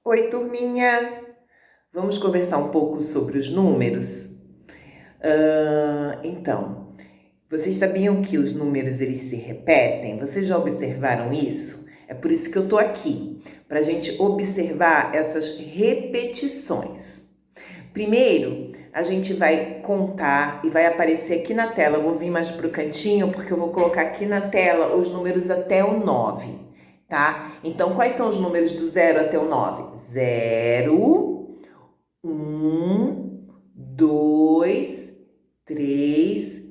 Oi, turminha! Vamos conversar um pouco sobre os números? Então, vocês sabiam que os números eles se repetem? Vocês já observaram isso? É por isso que eu tô aqui, para a gente observar essas repetições. Primeiro, a gente vai contar e vai aparecer aqui na tela. Eu vou vir mais para o cantinho, porque eu vou colocar aqui na tela os números até o 9, tá? Então, quais são os números do 0 até o 9? 0, 1, 2, 3,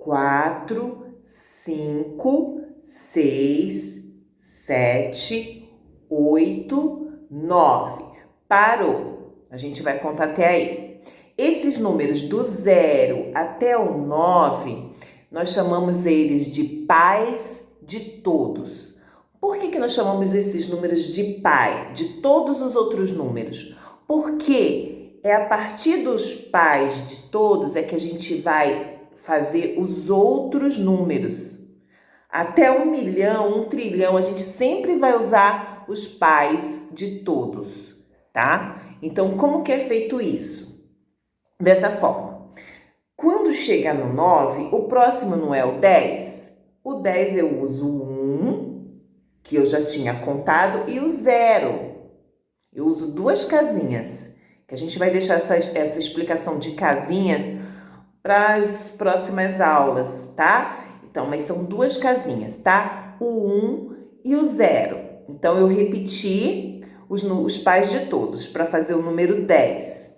4, 5, 6, 7, 8, 9. Parou. A gente vai contar até aí. Esses números do 0 até o 9, nós chamamos eles de pais de todos. Por que nós chamamos esses números de pai, de todos os outros números? Porque é a partir dos pais de todos é que a gente vai fazer os outros números. Até 1 milhão, 1 trilhão, a gente sempre vai usar os pais de todos, tá? Então, como que é feito isso? Dessa forma. Quando chega no 9, o próximo não é o 10? O 10 eu uso o 1, que eu já tinha contado, e o 0. Eu uso duas casinhas, que a gente vai deixar essa explicação de casinhas para as próximas aulas, tá? Então, mas são duas casinhas, tá? O 1 e o 0. Então, eu repeti os pais de todos para fazer o número 10.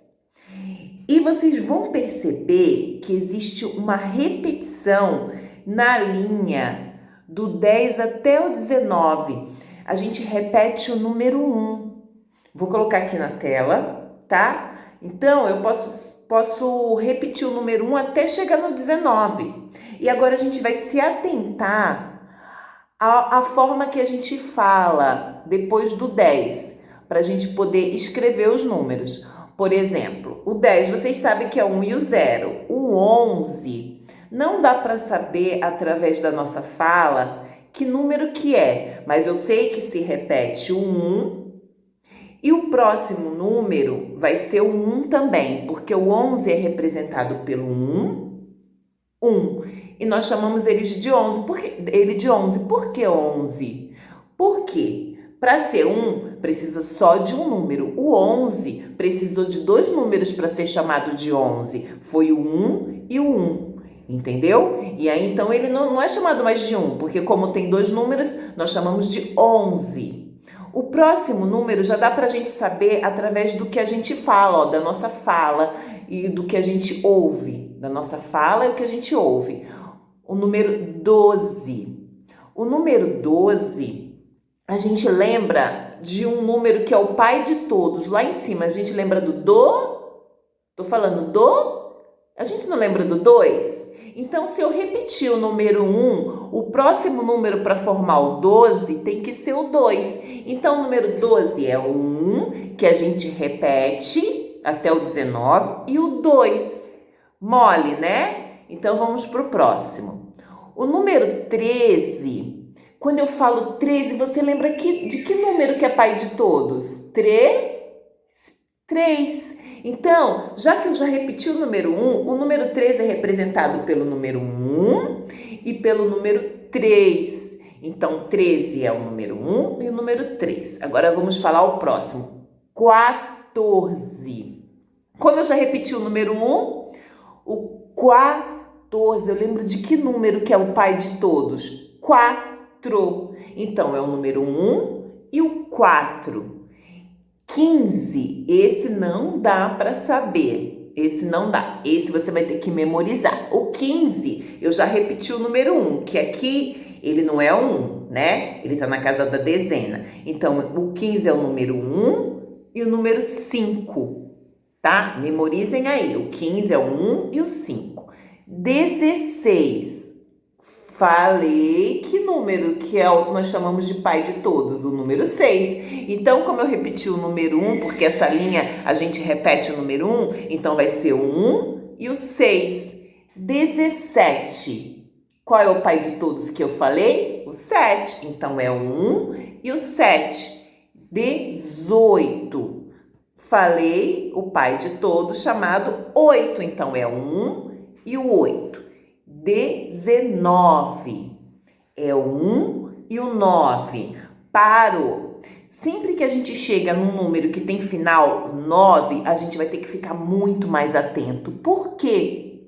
E vocês vão perceber que existe uma repetição na linha do 10 até o 19. A gente repete o número 1. Vou colocar aqui na tela, tá? Então, eu posso repetir o número 1 até chegar no 19. E agora a gente vai se atentar à forma que a gente fala depois do 10, para a gente poder escrever os números. Por exemplo, o 10, vocês sabem que é o 1 e o 0. O 11, não dá para saber através da nossa fala que número que é, mas eu sei que se repete o 1 e o próximo número vai ser o 1 também, porque o 11 é representado pelo 1, 1. E nós chamamos eles de 11. Ele de 11. Por que 11? Porque para ser 1, precisa só de um número. O 11 precisou de dois números para ser chamado de 11. Foi o 1 e o 1. Entendeu? E aí, então, ele não é chamado mais de 1, porque como tem dois números, nós chamamos de 11. O próximo número já dá para a gente saber através do que a gente fala, ó, da nossa fala e do que a gente ouve. Da nossa fala e o que a gente ouve. O número 12. O número 12, a gente lembra de um número que é o pai de todos. Lá em cima, a gente lembra do do? Tô falando do? A gente não lembra do 2? Então, se eu repetir o número 1, o próximo número para formar o 12 tem que ser o 2. Então, o número 12 é o 1, que a gente repete até o 19, e o 2. Mole, né? Então, vamos para o próximo. O número 13, quando eu falo 13, você lembra de que número que é pai de todos? 3. Então, já que eu já repeti o número 1, o número 13 é representado pelo número 1 e pelo número 3. Então, 13 é o número 1 e o número 3. Agora vamos falar o próximo. 14. Como eu já repeti o número 1, o 14, eu lembro de que número que é o pai de todos? 4. Então, é o número 1 e o 4. 15, esse não dá para saber. Esse não dá. Esse você vai ter que memorizar. O 15, eu já repeti o número 1, que aqui ele não é o 1, né? Ele está na casa da dezena. Então, o 15 é o número 1 e o número 5, tá? Memorizem aí. O 15 é o 1 e o 5. 16. Falei que número que é o que nós chamamos de pai de todos, o número 6. Então, como eu repeti o número 1, porque essa linha a gente repete o número 1, então vai ser o 1 e o 6. 17. Qual é o pai de todos que eu falei? O 7. Então, é o 1 e o 7. 18. Falei o pai de todos chamado 8, então é o 1 e o 8. 19. É o 1 e o 9. Parou. Sempre que a gente chega num número que tem final 9, a gente vai ter que ficar muito mais atento. Por quê?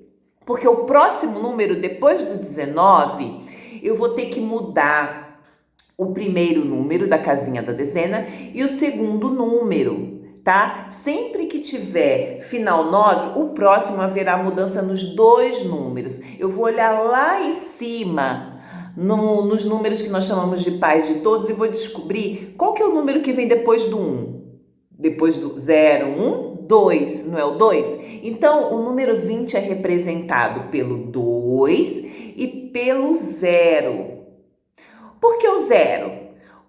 Porque o próximo número, depois do 19, eu vou ter que mudar o primeiro número da casinha da dezena e o segundo número, tá? Sempre que tiver final 9, o próximo haverá mudança nos dois números. Eu vou olhar lá em cima, nos números que nós chamamos de pais de todos, e vou descobrir qual que é o número que vem depois do 1. Depois do 0, 1, 2, não é o 2? Então, o número 20 é representado pelo 2 e pelo 0. Por que o 0?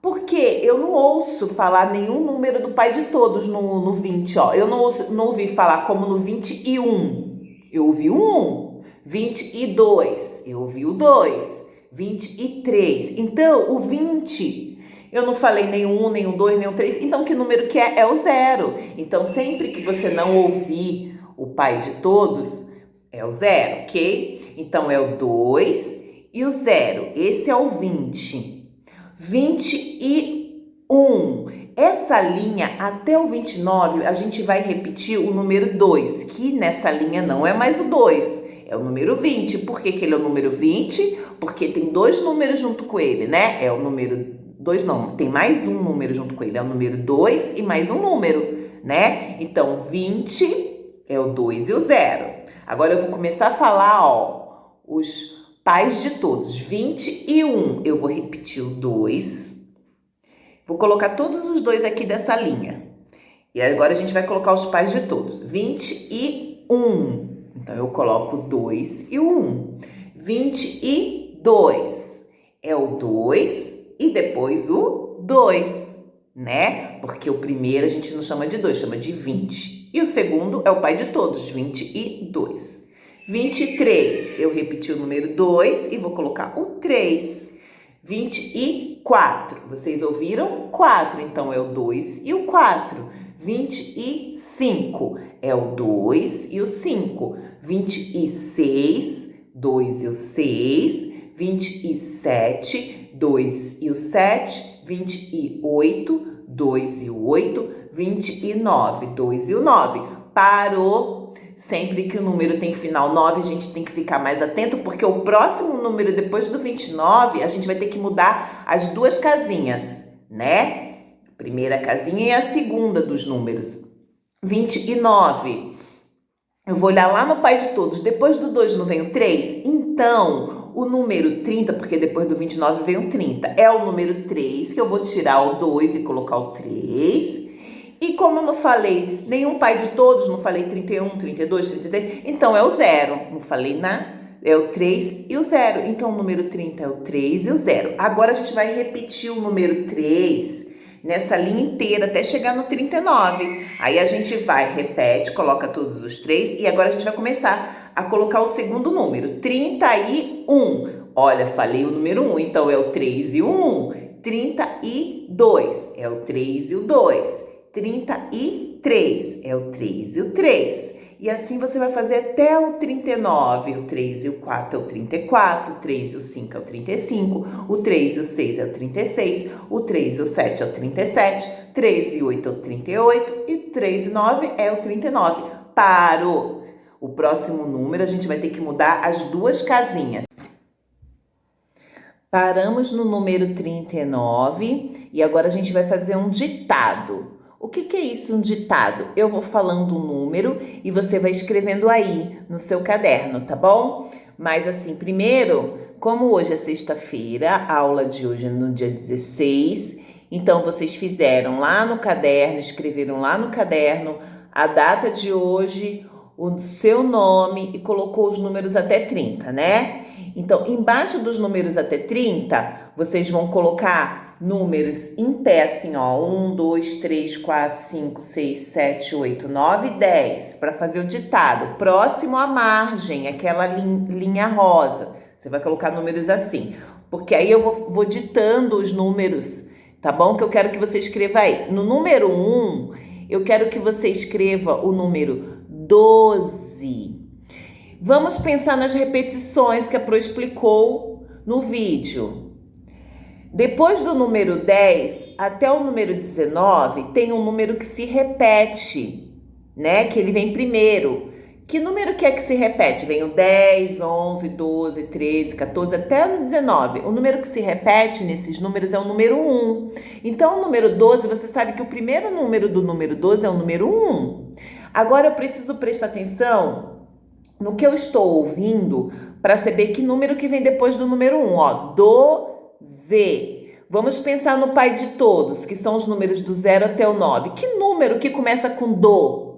Porque eu não ouço falar nenhum número do pai de todos no 20, ó. Eu não ouvi falar como no 21. Eu ouvi o 1. 22. Eu ouvi o 2. 23. Então, o 20, eu não falei nem o 1, nem o 2, nem o 3. Então, que número que é? É o 0. Então, sempre que você não ouvir o pai de todos, é o 0, ok? Então, é o 2 e o 0. Esse é o 20. 21. Essa linha, até o 29, a gente vai repetir o número 2, que nessa linha não é mais o 2. É o número 20. Por que ele é o número 20? Porque tem dois números junto com ele, né? É o número 2, não, tem mais um número junto com ele. É o número 2 e mais um número, né? Então, 20 é o 2 e o 0. Agora eu vou começar a falar, ó, os pais de todos. 21, eu vou repetir o 2. Vou colocar todos os dois aqui dessa linha. E agora a gente vai colocar os pais de todos. 21. Então, eu coloco o 2 e o 1. 22 é o 2 e depois o 2, né? Porque o primeiro a gente não chama de 2, chama de 20. E o segundo é o pai de todos, 22. 23, eu repeti o número 2 e vou colocar o 3. 24, vocês ouviram? 4, então é o 2 e o 4. 25 é o 2 e o 5. 26, 2 e o 6. 27, 2 e o 7. 28, 2 e o 8. 29, 2 e o 9. Parou. Sempre que o número tem final 9, a gente tem que ficar mais atento, porque o próximo número depois do 29, a gente vai ter que mudar as duas casinhas, né? Primeira casinha e a segunda dos números. 29. Eu vou olhar lá no pai de todos. Depois do 2 não vem o 3? Então, o número 30, porque depois do 29 vem o 30, é o número 3, que eu vou tirar o 2 e colocar o 3. E como eu não falei nenhum pai de todos, não falei 31, 32, 33, então é o 0. Não falei nada. É o 3 e o 0. Então, o número 30 é o 3 e o 0. Agora, a gente vai repetir o número 3 nessa linha inteira até chegar no 39. Aí, a gente vai, repete, coloca todos os 3. E agora, a gente vai começar a colocar o segundo número, 31. Olha, falei o número 1, então é o 3 e o 1. 32 é o 3 e o 2. 33 é o 3 e o 3. E assim você vai fazer até o 39. O 3 e o 4 é o 34. O 3 e o 5 é o 35. O 3 e o 6 é o 36. O 3 e o 7 é o 37. 3 e 8 é o 38. E 3 e 9 é o 39. Parou! O próximo número a gente vai ter que mudar as duas casinhas. Paramos no número 39 e agora a gente vai fazer um ditado. O que é isso, um ditado? Eu vou falando um número e você vai escrevendo aí no seu caderno, tá bom? Mas assim, primeiro, como hoje é sexta-feira, a aula de hoje é no dia 16, então vocês fizeram lá no caderno, escreveram lá no caderno a data de hoje, o seu nome e colocou os números até 30, né? Então, embaixo dos números até 30, vocês vão colocar números em pé, assim, ó, 1, 2, 3, 4, 5, 6, 7, 8, 9, 10, para fazer o ditado. Próximo à margem, aquela linha rosa, você vai colocar números assim, porque aí eu vou ditando os números tá bom? Que eu quero que você escreva aí. No número 1, eu quero que você escreva o número 12. Vamos pensar nas repetições que a Pro explicou no vídeo. Depois do número 10 até o número 19, tem um número que se repete, né? Que ele vem primeiro. Que número que é que se repete? Vem o 10, 11, 12, 13, 14, até o 19. O número que se repete nesses números é o número 1. Então, o número 12, você sabe que o primeiro número do número 12 é o número 1. Agora, eu preciso prestar atenção no que eu estou ouvindo para saber que número que vem depois do número 1. Ó, 12. Vamos pensar no pai de todos, que são os números do 0 até o 9. Que número que começa com do?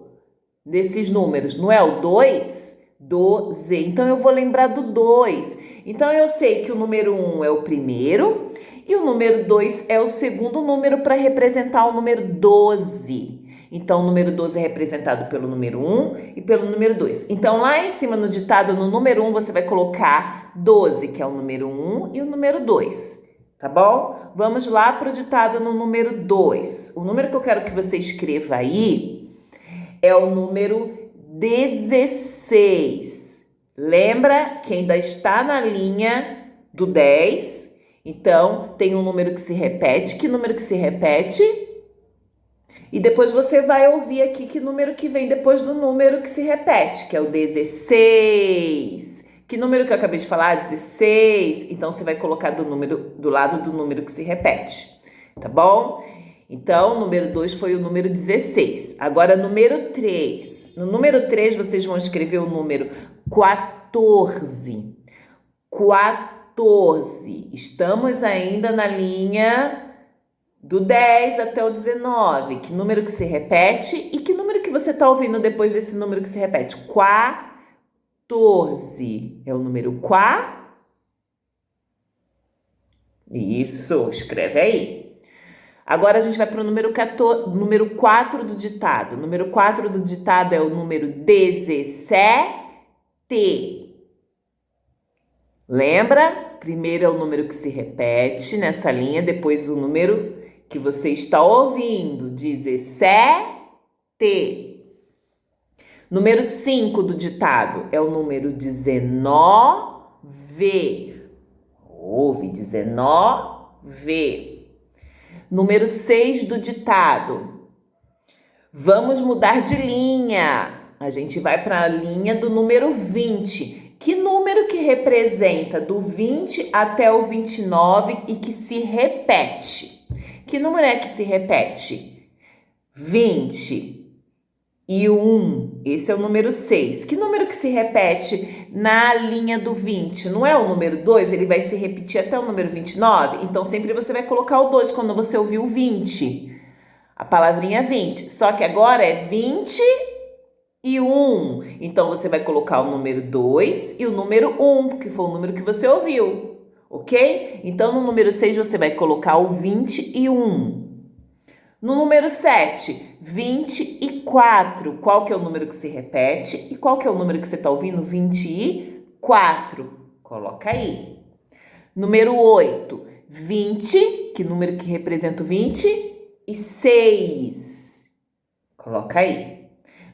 Desses números, não é o 2? 12. Então, eu vou lembrar do 2. Então, eu sei que o número 1 é o primeiro e o número 2 é o segundo número para representar o número 12. Então, o número 12 é representado pelo número 1 e pelo número 2. Então, lá em cima no ditado, no número 1, você vai colocar 12, que é o número 1 e o número 2. Tá bom? Vamos lá para o ditado no número 2. O número que eu quero que você escreva aí é o número 16. Lembra que ainda está na linha do 10? Então, tem um número que se repete. Que número que se repete? E depois você vai ouvir aqui que número que vem depois do número que se repete, que é o 16. Que número que eu acabei de falar? 16. Então, você vai colocar do lado do número que se repete. Tá bom? Então, o número 2 foi o número 16. Agora, número 3. No número 3, vocês vão escrever o número 14. 14. Estamos ainda na linha do 10 até o 19. Que número que se repete? E que número que você está ouvindo depois desse número que se repete? 14. É o número 4. Isso, escreve aí. Agora a gente vai para o número 4 do ditado. O número 4 do ditado é o número 17. Lembra? Primeiro é o número que se repete nessa linha, depois o número que você está ouvindo, 17. Número 5 do ditado é o número 19. Ouve, 19. Número 6 do ditado. Vamos mudar de linha. A gente vai para a linha do número 20. Que número que representa do 20 até o 29 e que se repete? Que número é que se repete? 20 e 1. Esse é o número 6. Que número que se repete na linha do 20? Não é o número 2? Ele vai se repetir até o número 29? Então, sempre você vai colocar o 2 quando você ouvir o 20. A palavrinha 20. Só que agora é 20 e 1. Então, você vai colocar o número 2 e o número 1, que foi o número que você ouviu. Ok? Então, no número 6, você vai colocar o 21. No número 7, 24. Qual que é o número que se repete? E qual que é o número que você está ouvindo? 24. Coloca aí. Número 8, 20. Que número que representa o 20? E 6. Coloca aí.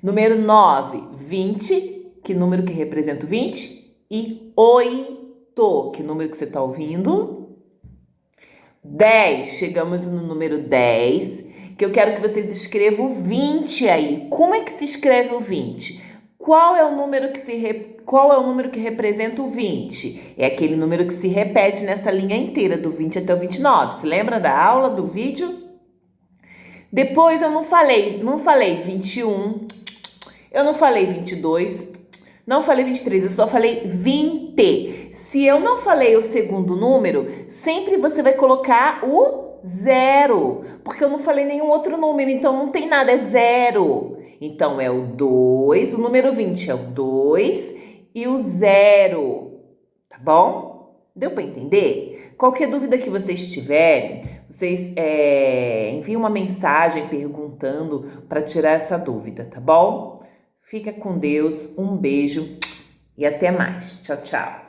Número 9, 20. Que número que representa o 20? E 8. Que número que você está ouvindo? 10. Chegamos no número 10. Que eu quero que vocês escrevam o 20 aí. Como é que se escreve o 20? Qual é o número que representa o 20? É aquele número que se repete nessa linha inteira, do 20 até o 29. Se lembra da aula, do vídeo? Depois eu não falei 21, eu não falei 22, não falei 23, eu só falei 20. Se eu não falei o segundo número, sempre você vai colocar o 0, porque eu não falei nenhum outro número, então não tem nada, é 0. Então é o 2, o número 20 é o 2 e o 0, tá bom? Deu para entender? Qualquer dúvida que vocês tiverem, vocês enviem uma mensagem perguntando para tirar essa dúvida, tá bom? Fica com Deus, um beijo e até mais. Tchau, tchau.